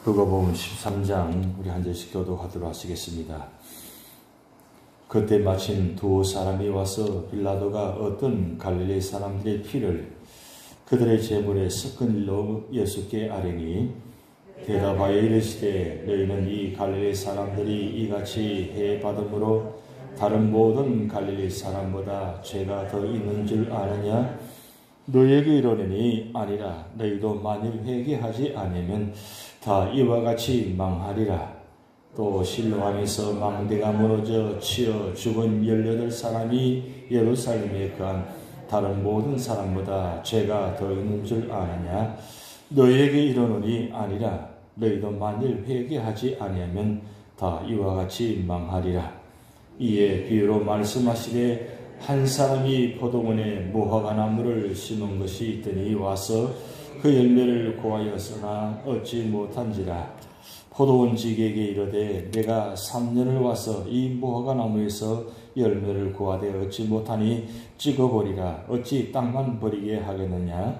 누가복음 13장 우리 한 절씩 교독하도록 하시겠습니다. 그때 마침 두 사람이 와서 빌라도가 어떤 갈릴리 사람들의 피를 그들의 제물에 섞은 일로 예수께 아뢰니 대답하여 이르시되 너희는 이 갈릴리 사람들이 이같이 해받음으로 다른 모든 갈릴리 사람보다 죄가 더 있는 줄 아느냐? 너희에게 이르노니 아니라. 너희도 만일 회개하지 아니하면 다 이와 같이 망하리라. 또 실로암에서 망대가 무너져 치여 죽은 18사람이 예루살렘에 거한 다른 모든 사람보다 죄가 더 있는 줄 아느냐? 너희에게 이르노니 아니라. 너희도 만일 회개하지 아니하면 다 이와 같이 망하리라. 이에 비유로 말씀하시되 한 사람이 포도원에 무화과 나무를 심은 것이 있더니 와서 그 열매를 구하였으나 얻지 못한지라. 포도원 지기에게 이르되 내가 3년을 와서 이 무화과 나무에서 열매를 구하되 얻지 못하니 찍어버리라. 어찌 땅만 버리게 하겠느냐?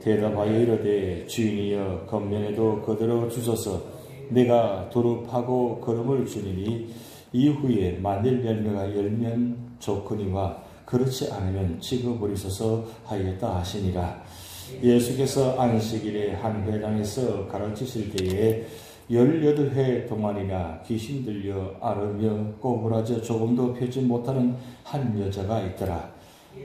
대답하여 이르되 주인이여 겉면에도 그대로 주소서. 내가 두릅하고 거름을 주니니 이후에 만일 열매가 열면 좋거니와 그렇지 않으면 찍어버리소서 하였다 하시니라. 예수께서 안식일에 한 회당에서 가르치실 때에 18해 동안이나 귀신 들려 앓으며 꼬부라져 조금도 펴지 못하는 한 여자가 있더라.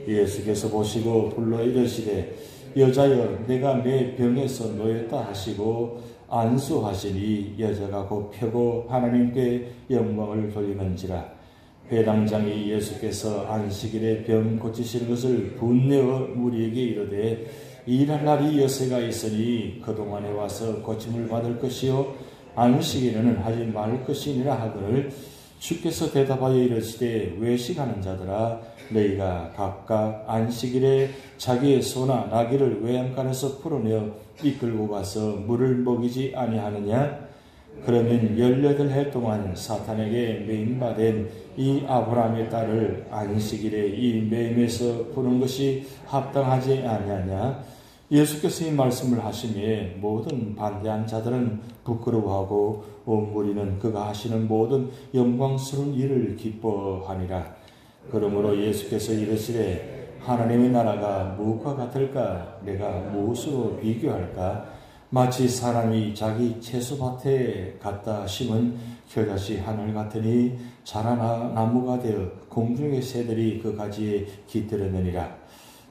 예수께서 보시고 불러 이르시되 여자여 내가 내 병에서 놓였다 하시고 안수하시니 여자가 곧 펴고 하나님께 영광을 돌리는지라. 회당장이 예수께서 안식일에 병 고치시는 것을 분내어 무리에게 이르되 일할 날이 여세가 있으니 그동안에 와서 고침을 받을 것이요 안식일에는 하지 말 것이니라 하거늘 주께서 대답하여 이르시되 외식하는 자들아 너희가 각각 안식일에 자기의 소나 나귀를 외양간에서 풀어내어 이끌고 가서 물을 먹이지 아니하느냐? 그러면 18해 동안 사탄에게 매임받은 이 아브라함의 딸을 안식일에 이 매임에서 푸는 것이 합당하지 아니하냐? 예수께서 이 말씀을 하시며 모든 반대한 자들은 부끄러워하고 온 무리는 그가 하시는 모든 영광스러운 일을 기뻐하니라. 그러므로 예수께서 이르시되 하나님의 나라가 무엇과 같을까? 내가 무엇으로 비교할까? 마치 사람이 자기 채소밭에 갖다 심은 겨자씨 하늘 같으니 자라나 나무가 되어 공중의 새들이 그 가지에 깃들어내니라.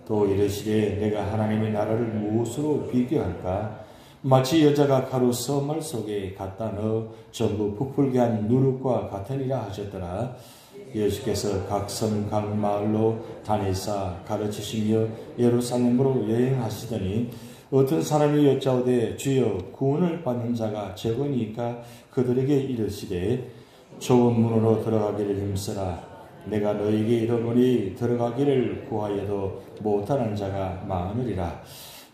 또 이르시되 내가 하나님의 나라를 무엇으로 비교할까? 마치 여자가 가루 서말 속에 갖다 넣어 전부 부풀게 한 누룩과 같으니라 하셨더라. 예수께서 각 성 각 마을로 다니사 가르치시며 예루살렘으로 여행하시더니 어떤 사람이 여짜오되 주여 구원을 받는 자가 적으니까 그들에게 이르시되 좁은 문으로 들어가기를 힘쓰라. 내가 너희에게 이르노니 들어가기를 구하여도 못하는 자가 많으리라.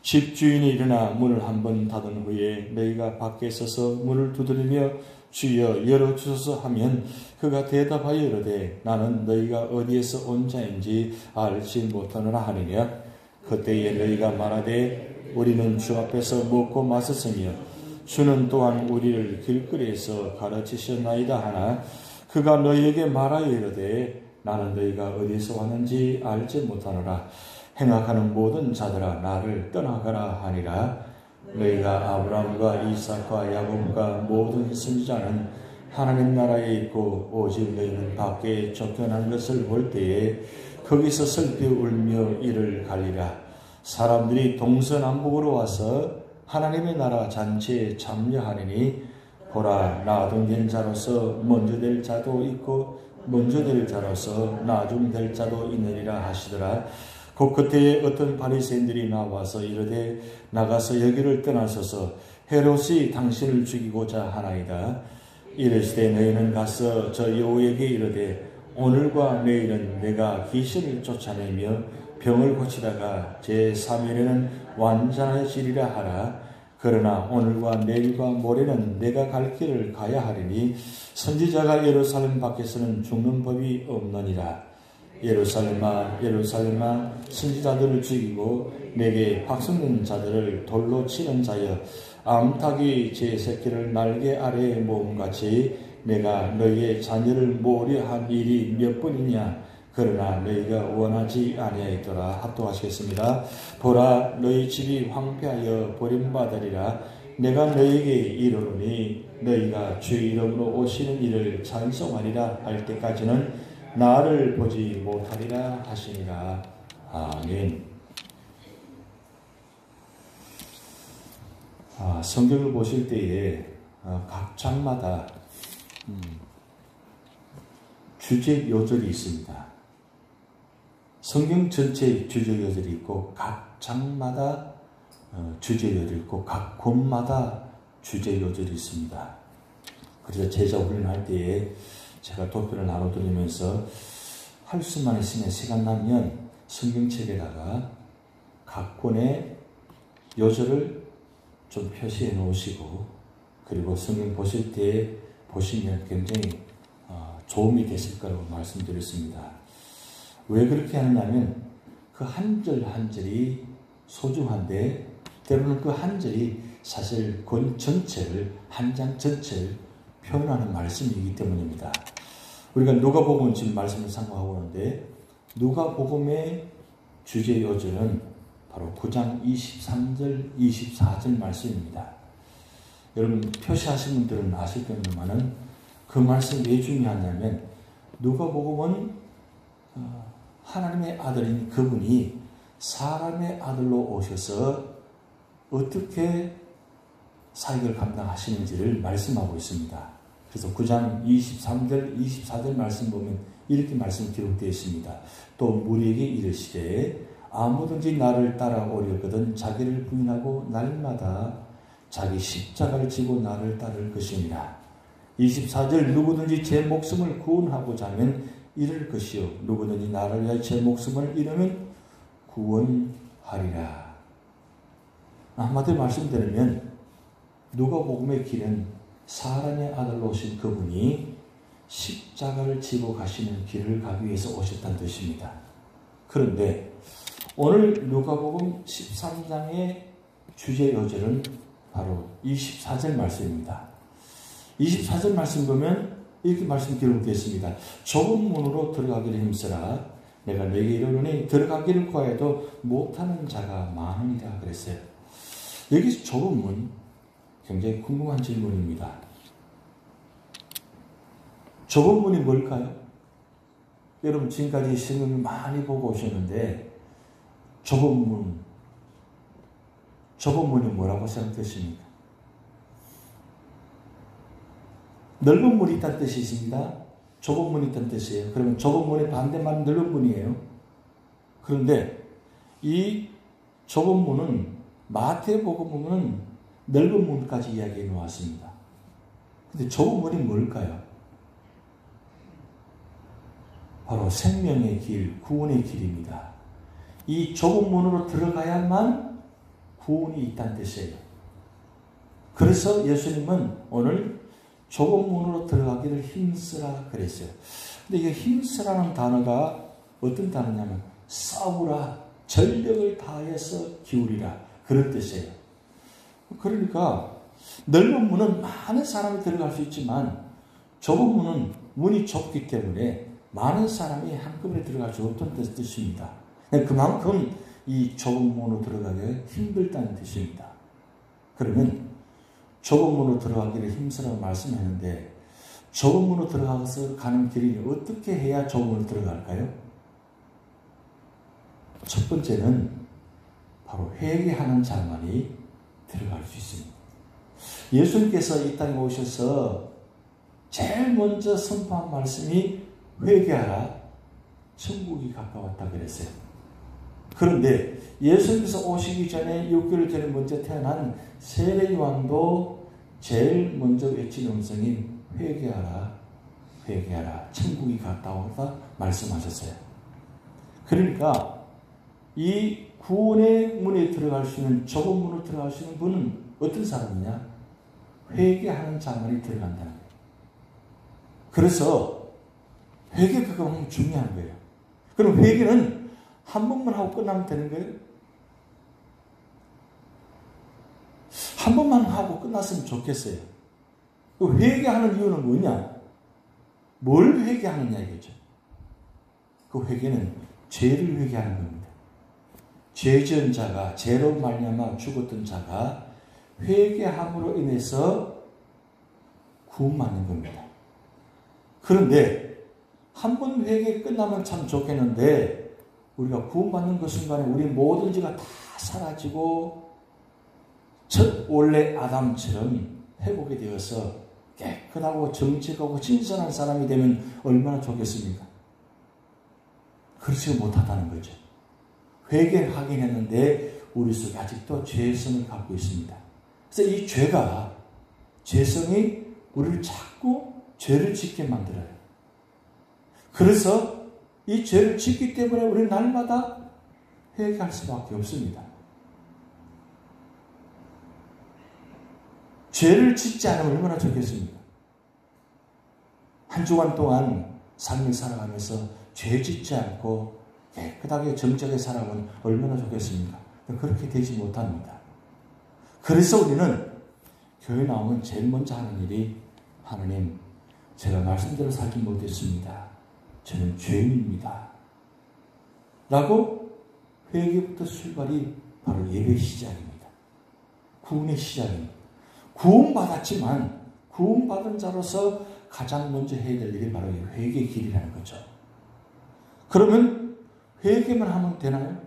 집주인이 일어나 문을 한번 닫은 후에 너희가 밖에 서서 문을 두드리며 주여 열어주소서 하면 그가 대답하여 이르되 나는 너희가 어디에서 온 자인지 알지 못하노라 하느냐? 그때에 너희가 말하되 우리는 주 앞에서 먹고 마셨으며 주는 또한 우리를 길거리에서 가르치셨나이다 하나 그가 너희에게 말하여 이르되 나는 너희가 어디서 왔는지 알지 못하노라. 행악하는 모든 자들아 나를 떠나가라 하니라. 너희가 아브라함과 이삭과 야곱과 모든 선지자는 하나님 나라에 있고 오직 너희는 밖에 쫓겨난 것을 볼 때에 거기서 슬피 울며 이를 갈리라. 사람들이 동서남북으로 와서 하나님의 나라 잔치에 참여하느니 보라 나중된 자로서 먼저 될 자도 있고 먼저 될 자로서 나중 될 자도 있느니라 하시더라. 그 그때에 어떤 바리새인들이 나와서 이르되 나가서 여기를 떠나소서 헤롯이 당신을 죽이고자 하나이다. 이르시되 너희는 가서 저 여호에게 이르되 오늘과 내일은 내가 귀신을 쫓아내며 병을 고치다가 제3일에는 완전해지리라 하라. 그러나 오늘과 내일과 모레는 내가 갈 길을 가야 하리니 선지자가 예루살렘 밖에서는 죽는 법이 없느니라. 예루살렘아 예루살렘아 선지자들을 죽이고 내게 확성된 자들을 돌로 치는 자여 암탉이 제 새끼를 날개 아래에 모음같이 내가 너희의 자녀를 모으려 한 일이 몇 번이냐. 그러나 너희가 원하지 아니하였더라. 합독하시겠습니다. 보라, 너희 집이 황폐하여 버림받으리라. 내가 너희에게 이르노니 너희가 주의 이름으로 오시는 이를 찬송하리라 할 때까지는 나를 보지 못하리라 하시니라. 아멘. 성경을 보실 때에 각 장마다 주제 요절이 있습니다. 성경 전체에 주제 요절이 있고 각 장마다 주제 요절이 있고 각 권마다 주제 요절이 있습니다. 그래서 제자 훈련할 때에 제가 도표를 나눠드리면서 할 수만 있으면 시간 나면 성경책에다가 각 권의 요절을 좀 표시해 놓으시고 그리고 성경 보실 때 보시면 굉장히 도움이 되실 거라고 말씀드렸습니다. 왜 그렇게 하느냐면 그 한 절 한 절이 소중한데 때로는 그 한 절이 사실 권 전체를 한 장 전체를 표현하는 말씀이기 때문입니다. 우리가 누가복음 지금 말씀을 상고하고 있는데 누가복음의 주제 요절은 바로 9장 23절 24절 말씀입니다. 여러분 표시하신 분들은 아실 겁니다만 그 말씀이 왜 중요하냐면 누가복음은 하나님의 아들인 그분이 사람의 아들로 오셔서 어떻게 사역을 감당하시는지를 말씀하고 있습니다. 그래서 9장 23절, 24절 말씀 보면 이렇게 말씀 기록되어 있습니다. 또 무리에게 이르시되 아무든지 나를 따라오려거든 자기를 부인하고 날마다 자기 십자가를 지고 나를 따를 것이니라. 24절 누구든지 제 목숨을 구원하고자 하면 잃을 것이요 누구든지 나를 위하여 제 목숨을 잃으면 구원하리라. 한마디로 말씀드리면 누가복음의 길은 사람의 아들로 오신 그분이 십자가를 지고 가시는 길을 가기 위해서 오셨다는 뜻입니다. 그런데 오늘 누가복음 13장의 주제 요절은 바로 24절 말씀입니다. 24절 말씀 보면 이렇게 말씀 기록되어 있습니다. 좁은 문으로 들어가기를 힘쓰라. 내가 너에게 이르노니 들어가기를 구하여도 못하는 자가 많으니라 그랬어요. 여기서 좁은 문, 굉장히 궁금한 질문입니다. 좁은 문이 뭘까요? 여러분 지금까지 성경을 많이 보고 오셨는데 좁은 문이 뭐라고 생각되십니까? 넓은 문이 있다는 뜻이 있습니다. 좁은 문이 있다는 뜻이에요. 그러면 좁은 문의 반대말은 넓은 문이에요. 그런데 이 좁은 문은 마태복음은 넓은 문까지 이야기해 놓았습니다. 그런데 좁은 문이 뭘까요? 바로 생명의 길, 구원의 길입니다. 이 좁은 문으로 들어가야만 구원이 있다는 뜻이에요. 그래서 예수님은 오늘 좁은 문으로 들어가기를 힘쓰라 그랬어요. 근데 이게 힘쓰라는 단어가 어떤 단어냐면 싸우라, 전력을 다해서 기울이라 그런 뜻이에요. 그러니까 넓은 문은 많은 사람이 들어갈 수 있지만 좁은 문은 문이 좁기 때문에 많은 사람이 한꺼번에 들어갈 수 없다는 뜻입니다. 그만큼 이 좁은 문으로 들어가기 힘들다는 뜻입니다. 그러면 좁은 문으로 들어가기를 힘쓰라고 말씀했는데 좁은 문으로 들어가서 가는 길이 어떻게 해야 좁은 문으로 들어갈까요? 첫 번째는 바로 회개하는 자만이 들어갈 수 있습니다. 예수님께서 이 땅에 오셔서 제일 먼저 선포한 말씀이 회개하라, 천국이 가까웠다 그랬어요. 그런데 예수님께서 오시기 전에 6개월 전에 먼저 태어난 세례요한도 제일 먼저 외친 음성이 회개하라, 회개하라, 천국이 가까웠다 말씀하셨어요. 그러니까 이 구원의 문에 들어갈 수 있는, 좁은 문으로 들어갈 수 있는 분은 어떤 사람이냐? 회개하는 자만이 들어간다는 거예요. 그래서 회개가 너무 중요한 거예요. 그럼 회개는 한 번만 하고 끝나면 되는 거예요? 한 번만 하고 끝났으면 좋겠어요. 그 회개하는 이유는 뭐냐? 뭘 회개하느냐 이거죠. 그 회개는 죄를 회개하는 겁니다. 죄 지은 자가, 죄로 말미암아 죽었던 자가 회개함으로 인해서 구원받는 겁니다. 그런데 한 번 회개 끝나면 참 좋겠는데 우리가 구원받는 그 순간에 우리 모든 죄가 다 사라지고 첫 원래 아담처럼 회복이 되어서 깨끗하고 정직하고 신선한 사람이 되면 얼마나 좋겠습니까? 그렇지 못하다는 거죠. 회개를 하긴 했는데 우리 속에 아직도 죄성을 갖고 있습니다. 그래서 이 죄가, 죄성이 우리를 자꾸 죄를 짓게 만들어요. 그래서 이 죄를 짓기 때문에 우리는 날마다 회개할 수밖에 없습니다. 죄를 짓지 않으면 얼마나 좋겠습니까? 한 주간 동안 삶을 살아가면서 죄 짓지 않고 깨끗하게 정직하게 살아가면 얼마나 좋겠습니까? 그렇게 되지 못합니다. 그래서 우리는 교회 나오면 제일 먼저 하는 일이 하나님, 제가 말씀대로 살지 못했습니다. 저는 죄인입니다. 라고 회개부터 출발이 바로 예배 시작입니다. 구원의 시작입니다. 구원받았지만 구원받은 자로서 가장 먼저 해야 될 일이 바로 회개의 길이라는 거죠. 그러면 회개만 하면 되나요?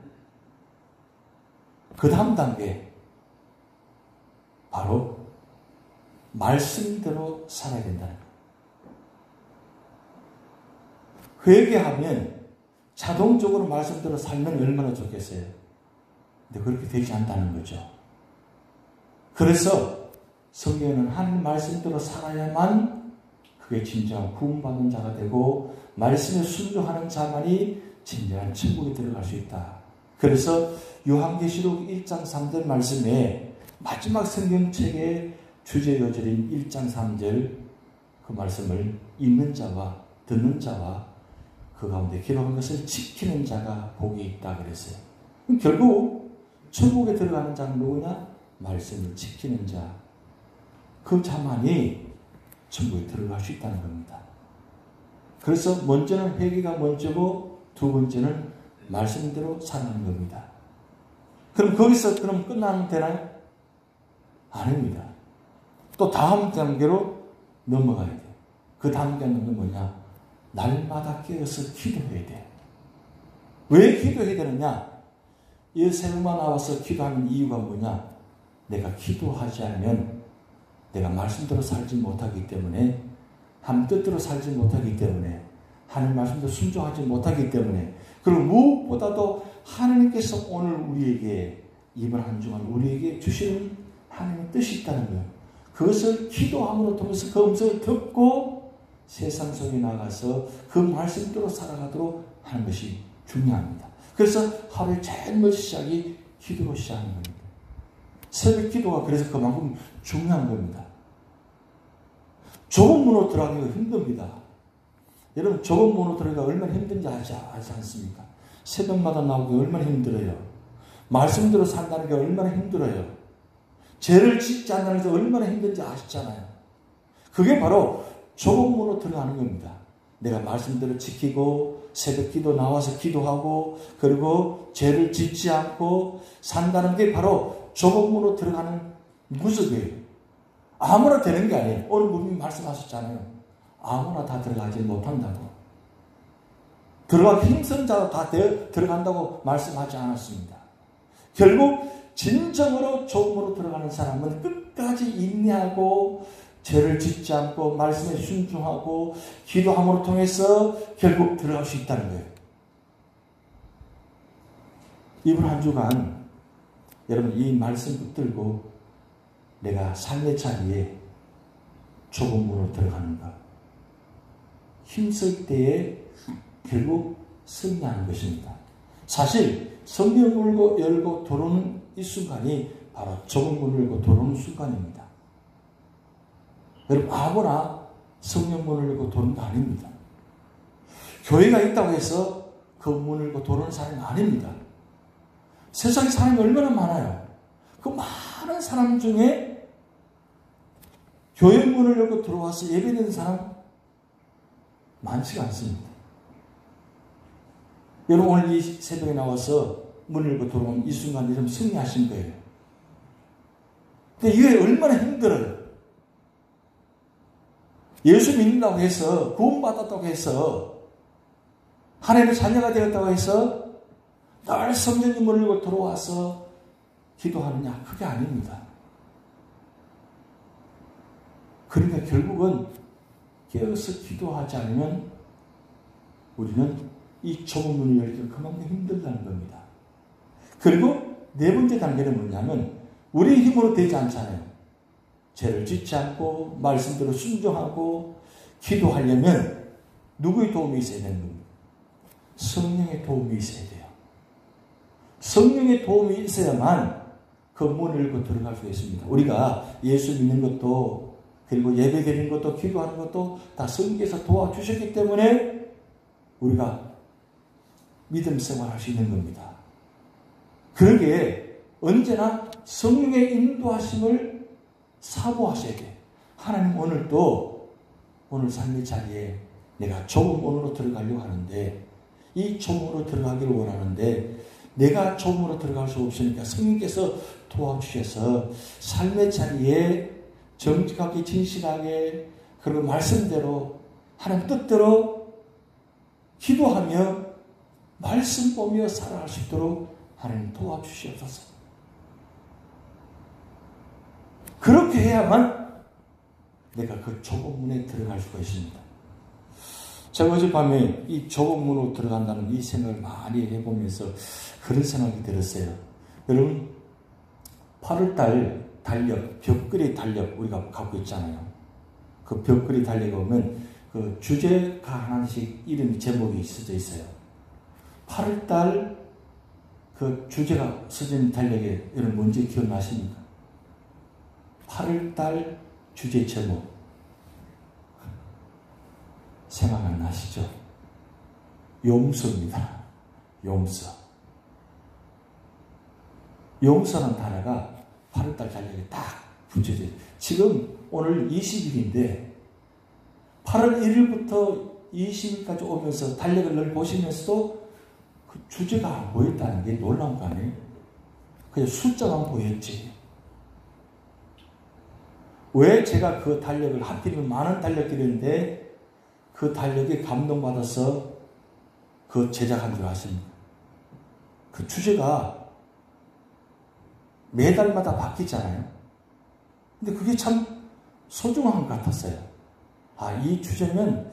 그 다음 단계 바로 말씀대로 살아야 된다는 거예요. 회개하면 자동적으로 말씀대로 살면 얼마나 좋겠어요. 근데 그렇게 되지 않다는 거죠. 그래서 성경에는 하나님 말씀대로 살아야만 그게 진정한 구원받는 자가 되고 말씀에 순종하는 자만이 진정한 천국에 들어갈 수 있다. 그래서 요한계시록 1장 3절 말씀에 마지막 성경책의 주제 요절인 1장 3절 그 말씀을 읽는 자와 듣는 자와 그 가운데 기록한 것을 지키는 자가 복이 있다 그랬어요. 결국 천국에 들어가는 자는 누구냐? 말씀을 지키는 자. 그 자만이 천국에 들어갈 수 있다는 겁니다. 그래서 먼저는 회개가 먼저고 두 번째는 말씀대로 사는 겁니다. 그럼 거기서 그럼 끝나면 되나요? 아닙니다. 또 다음 단계로 넘어가야 돼요. 그 다음 단계는 뭐냐? 날마다 깨어서 기도해야 돼요. 왜 기도해야 되느냐? 이 새벽만 나와서 기도하는 이유가 뭐냐? 내가 기도하지 않으면 내가 말씀대로 살지 못하기 때문에, 하나님 뜻대로 살지 못하기 때문에, 하나님 말씀대로 순종하지 못하기 때문에, 그리고 무엇보다도 하나님께서 오늘 우리에게 이번 한 주간 우리에게 주시는 하나님의 뜻이 있다는 거예요. 그것을 기도함으로 통해서 그 음성을 듣고 세상 속에 나가서 그 말씀대로 살아가도록 하는 것이 중요합니다. 그래서 하루의 제일 먼저 시작이 기도로 시작하는 겁니다. 새벽 기도가 그래서 그만큼 중요한 겁니다. 좁은 문으로 들어가기가 힘듭니다. 여러분 좁은 문으로 들어가기가 얼마나 힘든지 알지 않습니까? 새벽마다 나오기 얼마나 힘들어요. 말씀대로 산다는 게 얼마나 힘들어요. 죄를 짓지 않는 게 얼마나 힘든지 아시잖아요. 그게 바로 좁은 문으로 들어가는 겁니다. 내가 말씀대로 지키고 새벽 기도 나와서 기도하고 그리고 죄를 짓지 않고 산다는 게 바로 좁은 문으로 들어가는 무속이에요. 아무나 되는 게 아니에요. 오늘 분명히 말씀하셨잖아요. 아무나 다 들어가지 못한다고. 들어가기 힘든 자도 다 들어간다고 말씀하지 않았습니다. 결국 진정으로 좁은 문으로 들어가는 사람은 끝까지 인내하고 죄를 짓지 않고 말씀에 순종하고 기도함으로 통해서 결국 들어갈 수 있다는 거예요. 이번 한 주간 여러분 이 말씀 붙들고 내가 삶의 자리에 좁은 문으로 들어가는가, 힘쓸 때에 결국 승리하는 것입니다. 사실 성경을 열고 들어오는 이 순간이 바로 좁은 문을 열고 들어오는 순간입니다. 여러분 아무나 성령 문을 열고 도는 거 아닙니다. 교회가 있다고 해서 그 문을 열고 도는 사람이 아닙니다. 세상에 사람이 얼마나 많아요. 그 많은 사람 중에 교회 문을 열고 들어와서 예배드리는 사람 많지가 않습니다. 여러분 오늘 이 새벽에 나와서 문을 열고 들어온 이 순간 여러분 승리하신 거예요. 근데 이게 얼마나 힘들어요. 예수 믿는다고 해서 구원받았다고 해서 하나님의 자녀가 되었다고 해서 늘 성령님 문을 열고 들어와서 기도하느냐? 그게 아닙니다. 그러니까 결국은 깨어서 기도하지 않으면 우리는 이 좁은 문을 열기가 그만큼 힘들다는 겁니다. 그리고 네 번째 단계는 뭐냐면 우리의 힘으로 되지 않잖아요. 죄를 짓지 않고 말씀대로 순종하고 기도하려면 누구의 도움이 있어야 되는 겁니다. 성령의 도움이 있어야 돼요. 성령의 도움이 있어야만 그 문을 열고 들어갈 수 있습니다. 우리가 예수 믿는 것도 그리고 예배 드리는 것도 기도하는 것도 다 성령께서 도와주셨기 때문에 우리가 믿음 생활할 수 있는 겁니다. 그러기에 언제나 성령의 인도하심을 사모하셔야 돼요. 하나님 오늘 삶의 자리에 내가 좁은 문으로 들어가려고 하는데 이 좁은 문으로 들어가기를 원하는데 내가 좁은 문으로 들어갈 수 없으니까 성령께서 도와주셔서 삶의 자리에 정직하게 진실하게 그리고 말씀대로 하나님 뜻대로 기도하며 말씀 보며 살아갈 수 있도록 하나님 도와주시옵소서. 그렇게 해야만 내가 그 좁은 문에 들어갈 수가 있습니다. 제가 어젯밤에 이 좁은 문으로 들어간다는 이 생각을 많이 해보면서 그런 생각이 들었어요. 여러분 8월달 달력, 벽걸이 달력 우리가 갖고 있잖아요. 그 벽걸이 달력에 보면 그 주제가 하나씩 이름이 제목이 써져 있어요. 8월달 그 주제가 써진 달력에 여러분 뭔지 기억나십니까? 8월달 주제 제목 생각 안 나시죠? 용서입니다. 용서. 용서라는 단어가 8월달 달력에 딱 붙여져요. 지금 오늘 20일인데 8월 1일부터 20일까지 오면서 달력을 늘 보시면서도 그 주제가 안 보였다는 게 놀라운 거 아니에요? 그냥 숫자만 보였지. 왜 제가 그 달력을 하필이면 많은 달력들인데 그 달력에 감동받아서 그 제작한 줄 아십니까? 그 주제가 매달마다 바뀌잖아요. 근데 그게 참 소중한 것 같았어요. 아, 이 주제는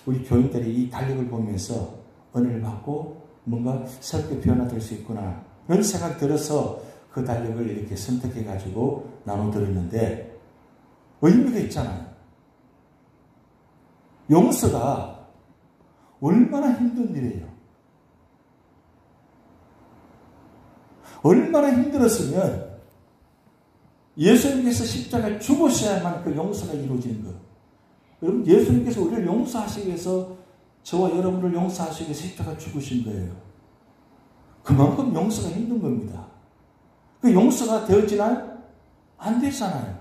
우리 교인들이 이 달력을 보면서 은혜를 받고 뭔가 새롭게 변화될 수 있구나. 그런 생각이 들어서 그 달력을 이렇게 선택해가지고 나눠드렸는데 의미가 있잖아요. 용서가 얼마나 힘든 일이에요. 얼마나 힘들었으면 예수님께서 십자가에 죽으셔야만 그 용서가 이루어지는 것. 여러분 예수님께서 우리를 용서하시기 위해서 저와 여러분을 용서하시기 위해서 십자가에 죽으신 거예요. 그만큼 용서가 힘든 겁니다. 그 용서가 되어지나요? 안 되잖아요.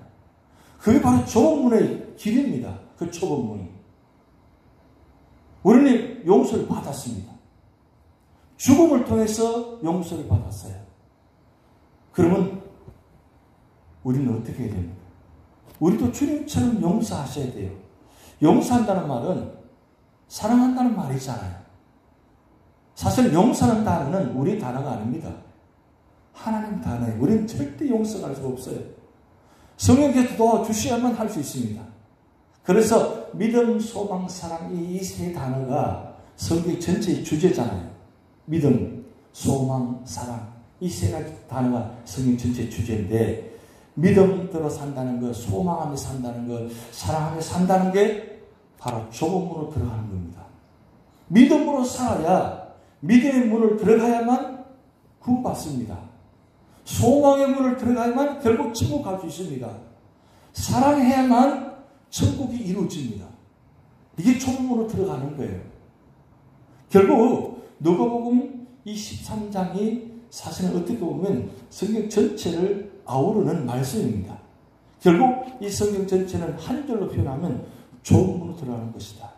그게 바로 좁은 문의 길입니다. 그 좁은 문이. 우리는 용서를 받았습니다. 죽음을 통해서 용서를 받았어요. 그러면 우리는 어떻게 해야 됩니까? 우리도 주님처럼 용서하셔야 돼요. 용서한다는 말은 사랑한다는 말이잖아요. 사실 용서하는 단어는 우리 단어가 아닙니다. 하나님 단어예요. 우리는 절대 용서가 할 수 없어요. 성령께서 도와주셔야만 할 수 있습니다. 그래서 믿음, 소망, 사랑 이 세 단어가 성경 전체의 주제잖아요. 믿음, 소망, 사랑 이 세 가지 단어가 성경 전체의 주제인데 믿음대로 산다는 것, 소망하며 산다는 것, 사랑하며 산다는 게 바로 좁은 문으로 들어가는 겁니다. 믿음으로 살아야 믿음의 문을 들어가야만 구원받습니다. 소망의 문을 들어가야만 결국 천국 갈 수 있습니다. 사랑해야만 천국이 이루어집니다. 이게 좁은 문으로 들어가는 거예요. 결국 누가복음 23장이 사실은 어떻게 보면 성경 전체를 아우르는 말씀입니다. 결국 이 성경 전체는 한 절로 표현하면 조문으로 들어가는 것이다.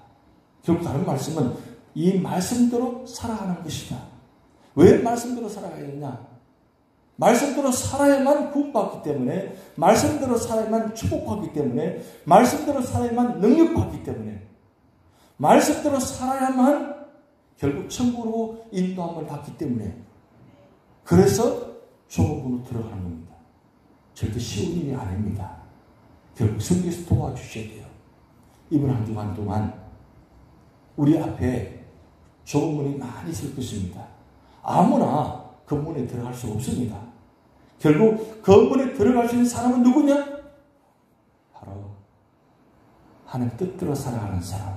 결국 다른 말씀은 이 말씀대로 살아가는 것이다. 왜 말씀대로 살아가야 되냐? 말씀대로 살아야만 구원받기 때문에, 말씀대로 살아야만 축복받기 때문에, 말씀대로 살아야만 능력받기 때문에, 말씀대로 살아야만 결국 천국으로 인도함을 받기 때문에, 그래서 조문으로 들어가는 겁니다. 절대 쉬운 일이 아닙니다. 결국 성령께서 도와주셔야 돼요. 이번 한 주간 동안 우리 앞에 좁은 문이 많이 있을 것입니다. 아무나 그 문에 들어갈 수 없습니다. 결국 그 문에 들어갈 수 있는 사람은 누구냐? 바로 하나님 뜻대로 살아가는 사람.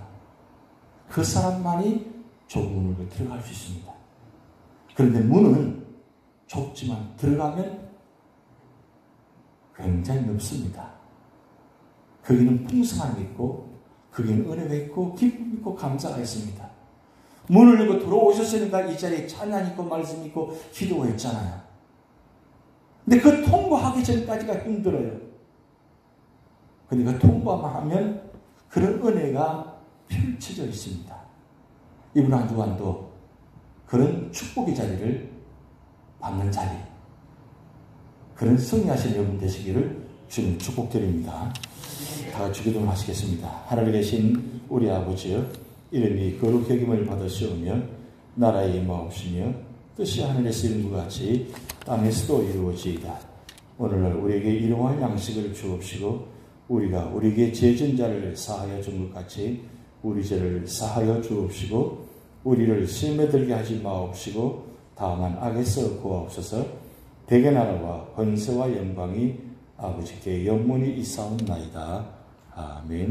그 사람만이 좁은 문으로 들어갈 수 있습니다. 그런데 문은 좁지만 들어가면 굉장히 넓습니다. 거기는 풍성함이 있고, 거기는 은혜가 있고, 기쁨이 있고, 감사가 있습니다. 문을 열고 들어오셨으니까 이 자리에 찬양이 있고, 말씀이 있고, 기도가 있잖아요. 근데 그 통과하기 전까지가 힘들어요. 근데 그 통과만 하면 그런 은혜가 펼쳐져 있습니다. 이번 한 주간도 그런 축복의 자리를 받는 자리, 그런 승리하신 여러분 되시기를 주님 축복드립니다. 다 같이 기도를 하시겠습니다. 하늘에 계신 우리 아버지여, 이름이 거룩히 여김을 받으시오며 나라의 임하옵시며 뜻이 하늘에서 이룬 것 같이 땅에서도 이루어지이다. 오늘날 우리에게 일용할 양식을 주옵시고 우리가 우리에게 죄진 자를 사하여 준 것 같이 우리 죄를 사하여 주옵시고 우리를 시험에 들게 하지 마옵시고 다만 악에서 구하옵소서. 대개 나라와 권세와 영광이 아버지께 영원히 있사옵나이다. 아멘.